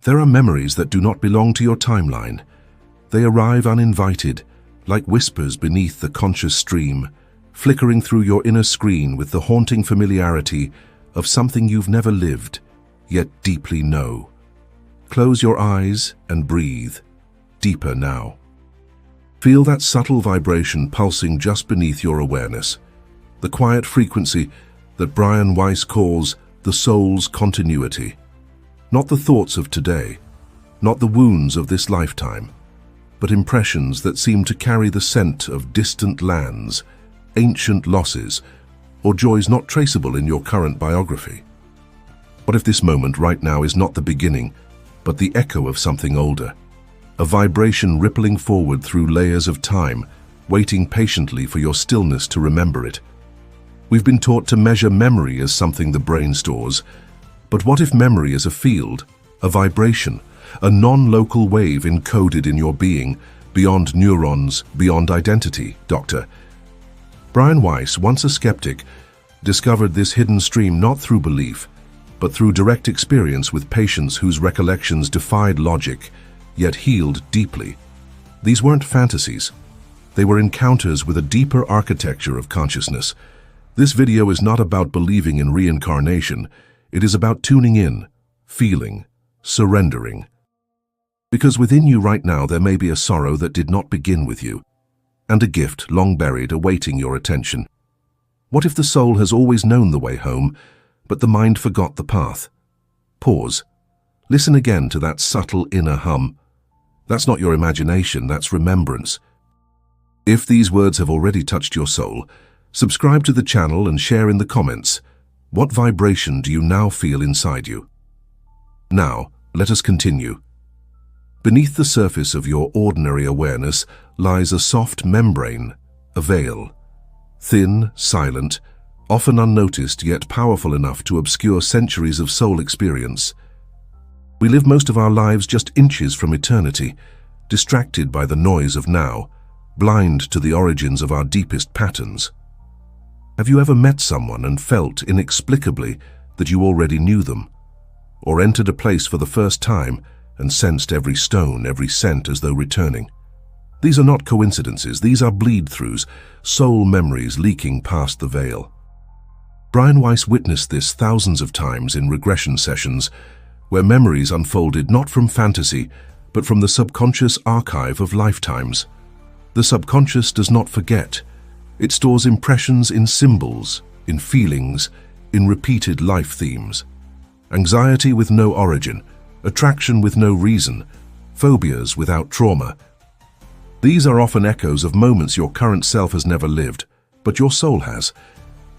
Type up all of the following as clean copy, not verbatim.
There are memories that do not belong to your timeline. They arrive uninvited, like whispers beneath the conscious stream, flickering through your inner screen with the haunting familiarity of something you've never lived, yet deeply know. Close your eyes and breathe, deeper now. Feel that subtle vibration pulsing just beneath your awareness, the quiet frequency that Weiss calls the soul's continuity. Not the thoughts of today, not the wounds of this lifetime, but impressions that seem to carry the scent of distant lands, ancient losses, or joys not traceable in your current biography. What if this moment right now is not the beginning, but the echo of something older? A vibration rippling forward through layers of time, waiting patiently for your stillness to remember it. We've been taught to measure memory as something the brain stores, but what if memory is a field, a vibration, a non-local wave encoded in your being, beyond neurons, beyond identity, Doctor? Weiss, once a skeptic, discovered this hidden stream not through belief, but through direct experience with patients whose recollections defied logic, yet healed deeply. These weren't fantasies. They were encounters with a deeper architecture of consciousness. This video is not about believing in reincarnation. It is about tuning in, feeling, surrendering. Because within you right now there may be a sorrow that did not begin with you, and a gift long buried awaiting your attention. What if the soul has always known the way home, but the mind forgot the path? Pause. Listen again to that subtle inner hum. That's not your imagination, that's remembrance. If these words have already touched your soul, subscribe to the channel and share in the comments. What vibration do you now feel inside you? Now, let us continue. Beneath the surface of your ordinary awareness lies a soft membrane, a veil. Thin, silent, often unnoticed yet powerful enough to obscure centuries of soul experience. We live most of our lives just inches from eternity, distracted by the noise of now, blind to the origins of our deepest patterns. Have you ever met someone and felt inexplicably that you already knew them? Or entered a place for the first time and sensed every stone, every scent as though returning? These are not coincidences, these are bleed-throughs, soul memories leaking past the veil. Weiss witnessed this thousands of times in regression sessions, where memories unfolded not from fantasy, but from the subconscious archive of lifetimes. The subconscious does not forget. It stores impressions in symbols, in feelings, in repeated life themes. Anxiety with no origin, attraction with no reason, phobias without trauma. These are often echoes of moments your current self has never lived, but your soul has.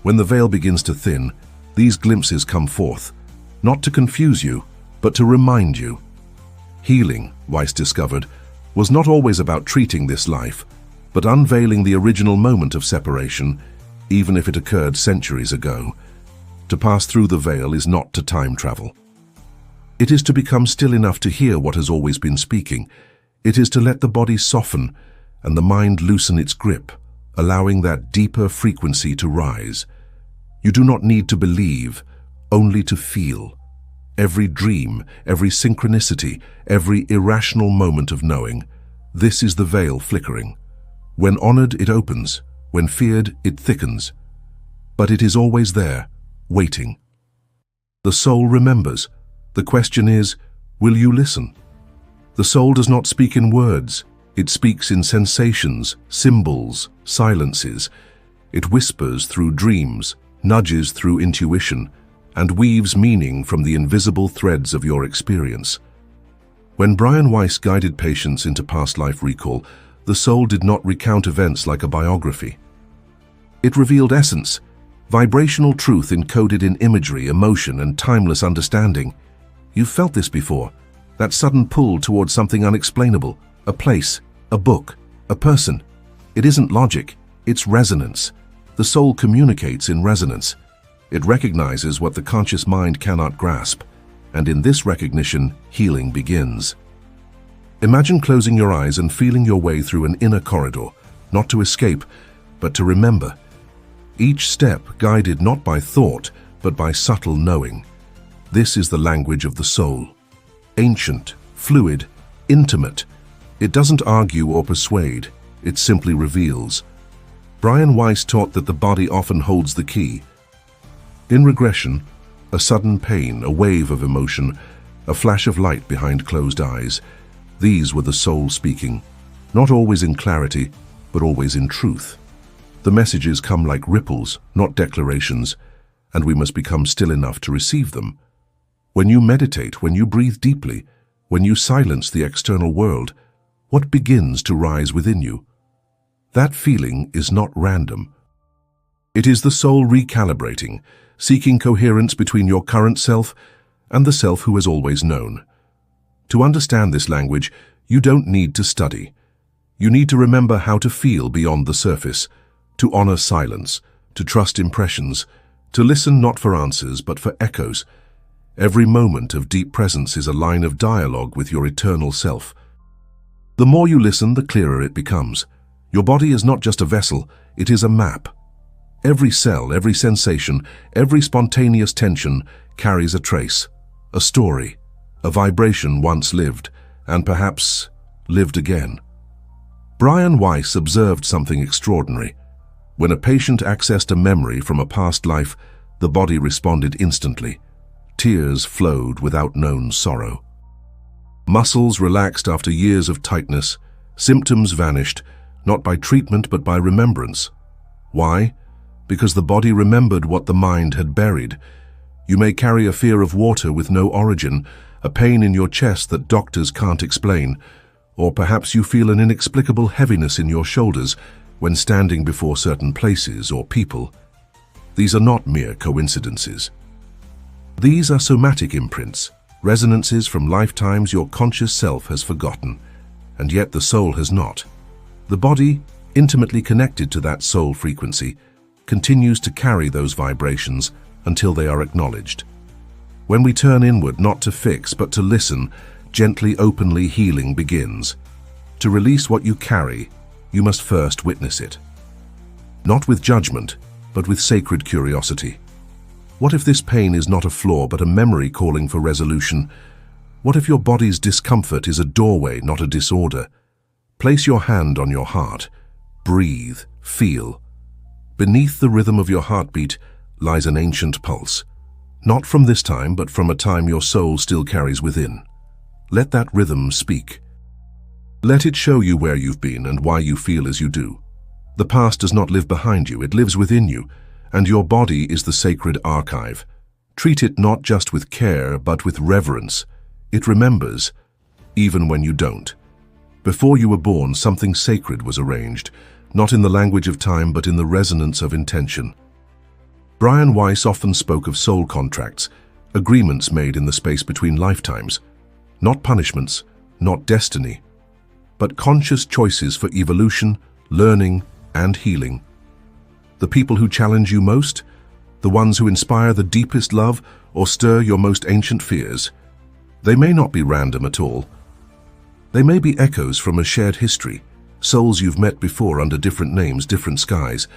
When the veil begins to thin, these glimpses come forth, not to confuse you, but to remind you. Healing, Weiss discovered, was not always about treating this life, but unveiling the original moment of separation, even if it occurred centuries ago. To pass through the veil is not to time travel. It is to become still enough to hear what has always been speaking. It is to let the body soften and the mind loosen its grip, allowing that deeper frequency to rise. You do not need to believe, only to feel. Every dream, every synchronicity, every irrational moment of knowing. This is the veil flickering. When honored, it opens. When feared, it thickens. But it is always there, waiting. The soul remembers. The question is, will you listen? The soul does not speak in words. It speaks in sensations, symbols, silences. It whispers through dreams, nudges through intuition, and weaves meaning from the invisible threads of your experience. When Weiss guided patients into past life recall, the soul did not recount events like a biography. It revealed essence, vibrational truth encoded in imagery, emotion, and timeless understanding. You've felt this before, that sudden pull towards something unexplainable, a place, a book, a person. It isn't logic, it's resonance. The soul communicates in resonance. It recognizes what the conscious mind cannot grasp, and in this recognition, healing begins. Imagine closing your eyes and feeling your way through an inner corridor, not to escape, but to remember. Each step guided not by thought, but by subtle knowing. This is the language of the soul. ancient, fluid, intimate. It doesn't argue or persuade, it simply reveals. Weiss taught that the body often holds the key. In regression, a sudden pain, a wave of emotion, a flash of light behind closed eyes. These were the soul speaking, not always in clarity, but always in truth. The messages come like ripples, not declarations, and we must become still enough to receive them. When you meditate, when you breathe deeply, when you silence the external world, what begins to rise within you? That feeling is not random. It is the soul recalibrating, seeking coherence between your current self and the self who has always known. To understand this language, you don't need to study. You need to remember how to feel beyond the surface, to honor silence, to trust impressions, to listen not for answers but for echoes. Every moment of deep presence is a line of dialogue with your eternal self. The more you listen, the clearer it becomes. Your body is not just a vessel, it is a map. Every cell, every sensation, every spontaneous tension carries a trace, a story, a vibration once lived, and perhaps lived again. Weiss observed something extraordinary. When a patient accessed a memory from a past life, the body responded instantly. Tears flowed without known sorrow. Muscles relaxed after years of tightness. Symptoms vanished, not by treatment but by remembrance. Why? Because the body remembered what the mind had buried. You may carry a fear of water with no origin, a pain in your chest that doctors can't explain, or perhaps you feel an inexplicable heaviness in your shoulders when standing before certain places or people. These are not mere coincidences. These are somatic imprints, resonances from lifetimes your conscious self has forgotten, and yet the soul has not. The body, intimately connected to that soul frequency, continues to carry those vibrations until they are acknowledged. When we turn inward not to fix but to listen, gently, openly healing begins. To release what you carry, you must first witness it. Not with judgment, but with sacred curiosity. What if this pain is not a flaw but a memory calling for resolution? What if your body's discomfort is a doorway, not a disorder? Place your hand on your heart. Breathe, feel. Beneath the rhythm of your heartbeat lies an ancient pulse. Not from this time, but from a time your soul still carries within. Let that rhythm speak. Let it show you where you've been and why you feel as you do. The past does not live behind you, it lives within you, and your body is the sacred archive. Treat it not just with care, but with reverence. It remembers, even when you don't. Before you were born, something sacred was arranged, not in the language of time, but in the resonance of intention. Weiss often spoke of soul contracts, agreements made in the space between lifetimes, not punishments, not destiny, but conscious choices for evolution, learning, and healing. The people who challenge you most, the ones who inspire the deepest love or stir your most ancient fears, they may not be random at all. They may be echoes from a shared history, souls you've met before under different names, different skies.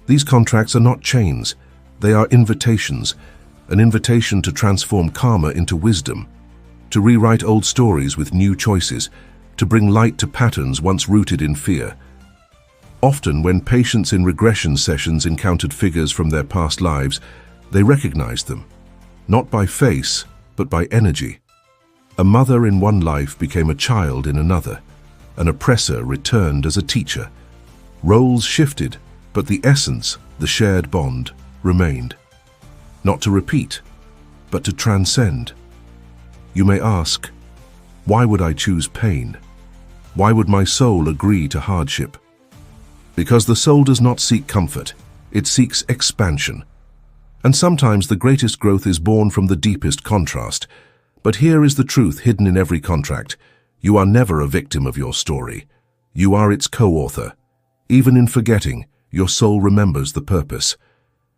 These contracts are not chains, they are invitations, an invitation to transform karma into wisdom, to rewrite old stories with new choices, to bring light to patterns once rooted in fear. Often, when patients in regression sessions encountered figures from their past lives, they recognized them, not by face, but by energy. A mother in one life became a child in another. An oppressor returned as a teacher. Roles shifted, but the essence, the shared bond, remained. Not to repeat, but to transcend. You may ask, why would I choose pain? Why would my soul agree to hardship? Because the soul does not seek comfort, it seeks expansion. And sometimes the greatest growth is born from the deepest contrast. But here is the truth hidden in every contract. You are never a victim of your story. You are its co-author. Even in forgetting, your soul remembers the purpose.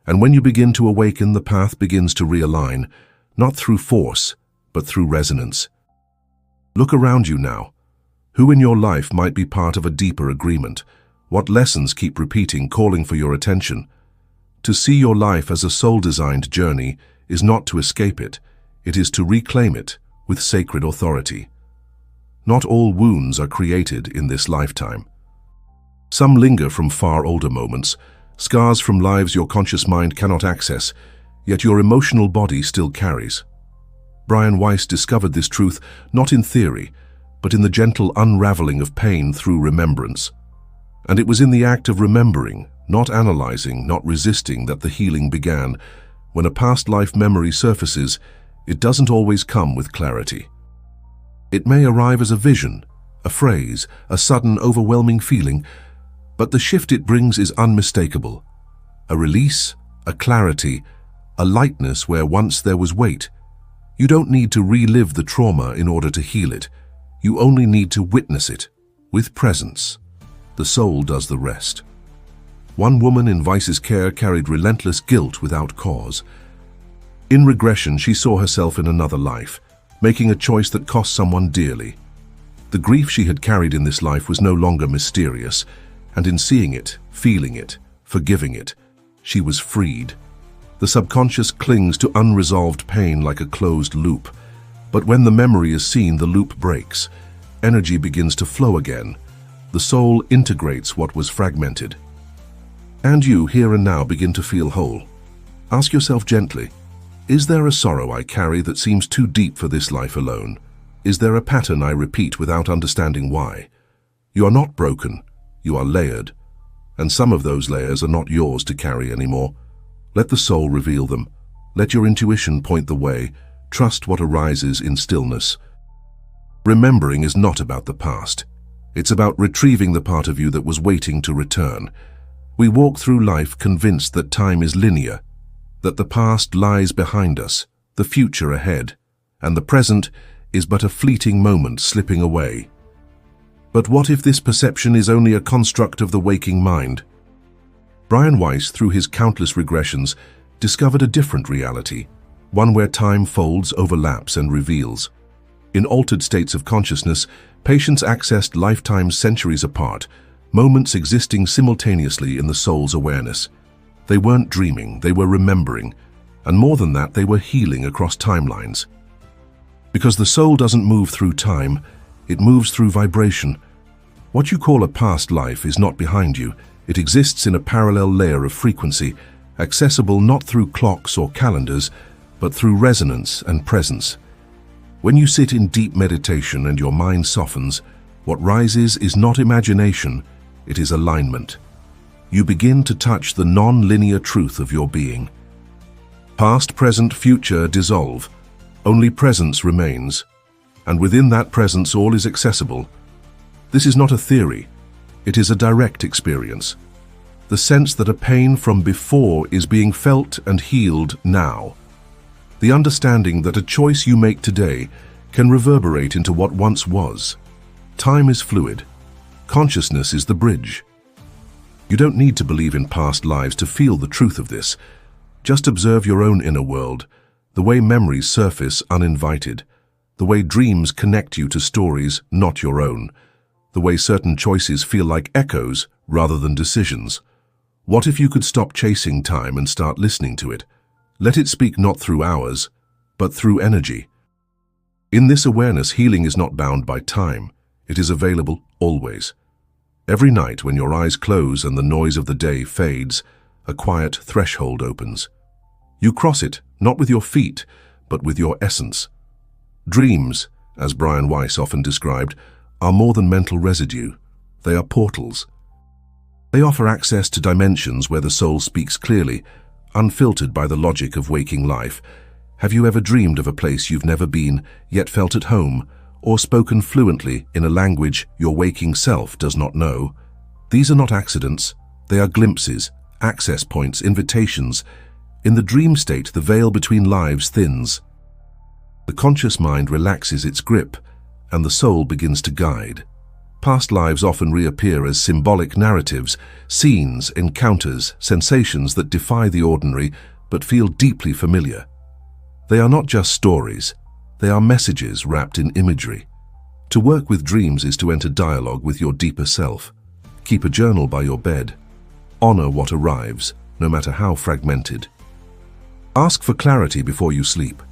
And when you begin to awaken, the path begins to realign, not through force, but through resonance. Look around you now. Who in your life might be part of a deeper agreement? What lessons keep repeating, calling for your attention? To see your life as a soul-designed journey is not to escape it. It is to reclaim it, with sacred authority. Not all wounds are created in this lifetime. Some linger from far older moments, scars from lives your conscious mind cannot access, yet your emotional body still carries. Weiss discovered this truth not in theory, but in the gentle unraveling of pain through remembrance. And it was in the act of remembering, not analyzing, not resisting, that the healing began. When a past life memory surfaces, it doesn't always come with clarity. It may arrive as a vision, a phrase, a sudden, overwhelming feeling, but the shift it brings is unmistakable. A release, a clarity, a lightness where once there was weight. You don't need to relive the trauma in order to heal it. You only need to witness it, with presence. The soul does the rest. One woman in Weiss's care carried relentless guilt without cause. In regression, she saw herself in another life, making a choice that cost someone dearly. The grief she had carried in this life was no longer mysterious, and in seeing it, feeling it, forgiving it, she was freed. The subconscious clings to unresolved pain like a closed loop, but when the memory is seen, the loop breaks. Energy begins to flow again. The soul integrates what was fragmented. And you, here and now, begin to feel whole. Ask yourself gently, is there a sorrow I carry that seems too deep for this life alone? Is there a pattern I repeat without understanding why? You are not broken, you are layered. And some of those layers are not yours to carry anymore. Let the soul reveal them. Let your intuition point the way. Trust what arises in stillness. Remembering is not about the past. It's about retrieving the part of you that was waiting to return. We walk through life convinced that time is linear, that the past lies behind us, the future ahead, and the present is but a fleeting moment slipping away. But what if this perception is only a construct of the waking mind? Weiss, through his countless regressions, discovered a different reality, one where time folds, overlaps, and reveals. In altered states of consciousness, patients accessed lifetimes centuries apart, moments existing simultaneously in the soul's awareness. They weren't dreaming, they were remembering, and more than that, they were healing across timelines. Because the soul doesn't move through time, it moves through vibration. What you call a past life is not behind you. It exists in a parallel layer of frequency, accessible not through clocks or calendars, but through resonance and presence. When you sit in deep meditation and your mind softens, what rises is not imagination, it is alignment. You begin to touch the non-linear truth of your being. Past, present, future dissolve. Only presence remains, and within that presence all is accessible. This is not a theory. It is a direct experience. The sense that a pain from before is being felt and healed now. The understanding that a choice you make today can reverberate into what once was. Time is fluid. Consciousness is the bridge. You don't need to believe in past lives to feel the truth of this. Just observe your own inner world, the way memories surface uninvited, the way dreams connect you to stories not your own, the way certain choices feel like echoes rather than decisions. What if you could stop chasing time and start listening to it? Let it speak not through hours, but through energy. In this awareness, healing is not bound by time. It is available always. Every night when your eyes close and the noise of the day fades, a quiet threshold opens. You cross it, not with your feet, but with your essence. Dreams, as Weiss often described, are more than mental residue. They are portals. They offer access to dimensions where the soul speaks clearly, unfiltered by the logic of waking life. Have you ever dreamed of a place you've never been, yet felt at home, or spoken fluently in a language your waking self does not know? These are not accidents. They are glimpses, access points, invitations. In the dream state, the veil between lives thins. The conscious mind relaxes its grip, and the soul begins to guide. Past lives often reappear as symbolic narratives, scenes, encounters, sensations that defy the ordinary but feel deeply familiar. They are not just stories, they are messages wrapped in imagery. To work with dreams is to enter dialogue with your deeper self. Keep a journal by your bed. Honor what arrives, no matter how fragmented. Ask for clarity before you sleep.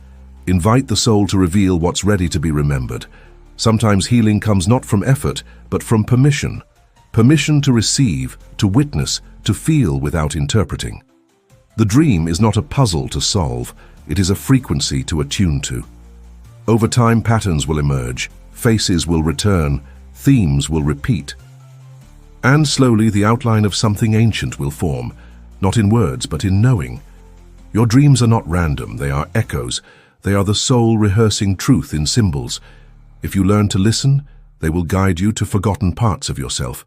Invite the soul to reveal what's ready to be remembered. Sometimes healing comes not from effort, but from permission. Permission to receive, to witness, to feel without interpreting. The dream is not a puzzle to solve, it is a frequency to attune to. Over time, patterns will emerge, faces will return, themes will repeat. And slowly the outline of something ancient will form, not in words but in knowing. Your dreams are not random, they are echoes. They are the soul rehearsing truth in symbols. If you learn to listen, they will guide you to forgotten parts of yourself.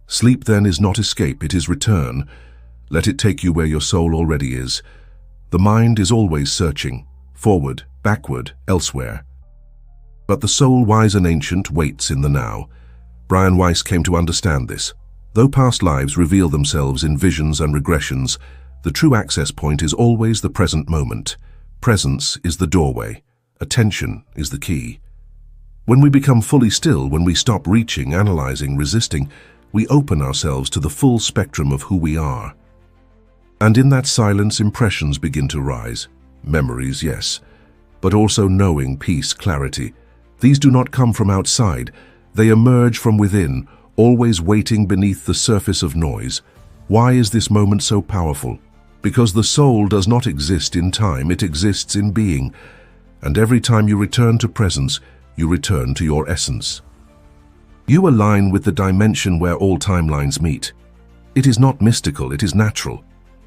Sleep then is not escape, it is return. Let it take you where your soul already is. The mind is always searching, forward, backward, elsewhere. But the soul, wise and ancient, waits in the now. Weiss came to understand this. Though past lives reveal themselves in visions and regressions, the true access point is always the present moment. Presence is the doorway. Attention is the key. When we become fully still, when we stop reaching, analyzing, resisting, we open ourselves to the full spectrum of who we are. And in that silence, impressions begin to rise. Memories, yes, but also knowing, peace, clarity. These do not come from outside. They emerge from within, always waiting beneath the surface of noise. Why is this moment so powerful? Because the soul does not exist in time, it exists in being. And every time you return to presence, you return to your essence. You align with the dimension where all timelines meet. It is not mystical, it is natural.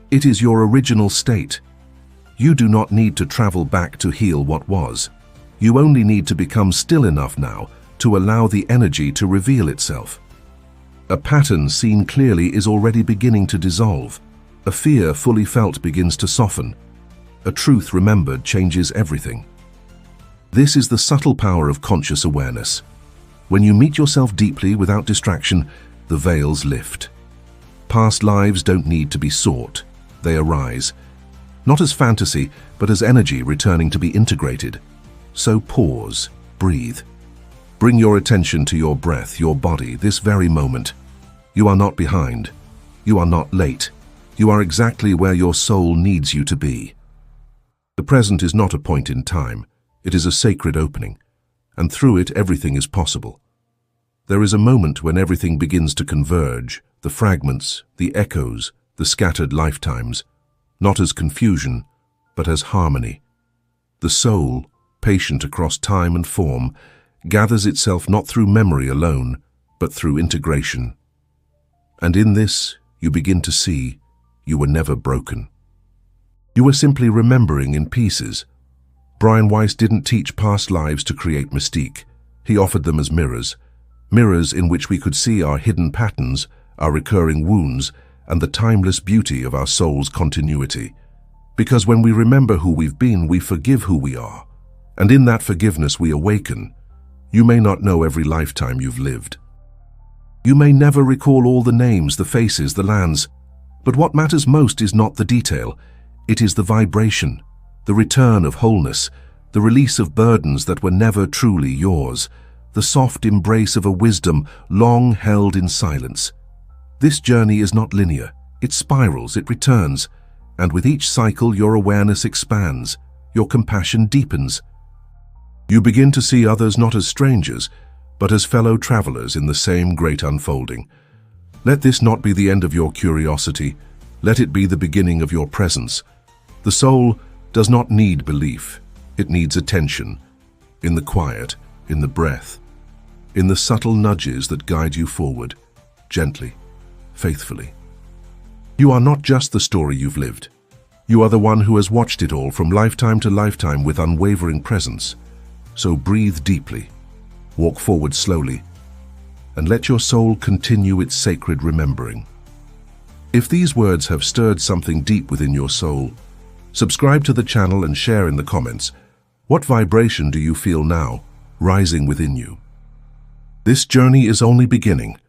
It is your original state. You do not need to travel back to heal what was. You only need to become still enough now to allow the energy to reveal itself. A pattern seen clearly is already beginning to dissolve. A fear fully felt begins to soften. A truth remembered changes everything. This is the subtle power of conscious awareness. When you meet yourself deeply without distraction, the veils lift. Past lives don't need to be sought. They arise. Not as fantasy, but as energy returning to be integrated. So pause, breathe. Bring your attention to your breath, your body, this very moment. You are not behind. You are not late. You are exactly where your soul needs you to be. The present is not a point in time. It is a sacred opening, and through it everything is possible. There is a moment when everything begins to converge, the fragments, the echoes, the scattered lifetimes, not as confusion, but as harmony. The soul, patient across time and form, gathers itself not through memory alone, but through integration. And in this, you begin to see you were never broken. You were simply remembering in pieces. Weiss didn't teach past lives to create mystique. He offered them as mirrors. Mirrors in which we could see our hidden patterns, our recurring wounds, and the timeless beauty of our soul's continuity. Because when we remember who we've been, we forgive who we are. And in that forgiveness we awaken. You may not know every lifetime you've lived. You may never recall all the names, the faces, the lands. But what matters most is not the detail. It is the vibration, the return of wholeness, the release of burdens that were never truly yours, the soft embrace of a wisdom long held in silence. This journey is not linear. It spirals, it returns, and with each cycle your awareness expands, your compassion deepens. You begin to see others not as strangers, but as fellow travelers in the same great unfolding. Let this not be the end of your curiosity. Let it be the beginning of your presence. The soul does not need belief. It needs attention. In the quiet, in the breath, in the subtle nudges that guide you forward, gently, faithfully. You are not just the story you've lived. You are the one who has watched it all from lifetime to lifetime with unwavering presence. So breathe deeply, walk forward slowly, and let your soul continue its sacred remembering. If these words have stirred something deep within your soul, subscribe to the channel and share in the comments. What vibration do you feel now, rising within you? This journey is only beginning.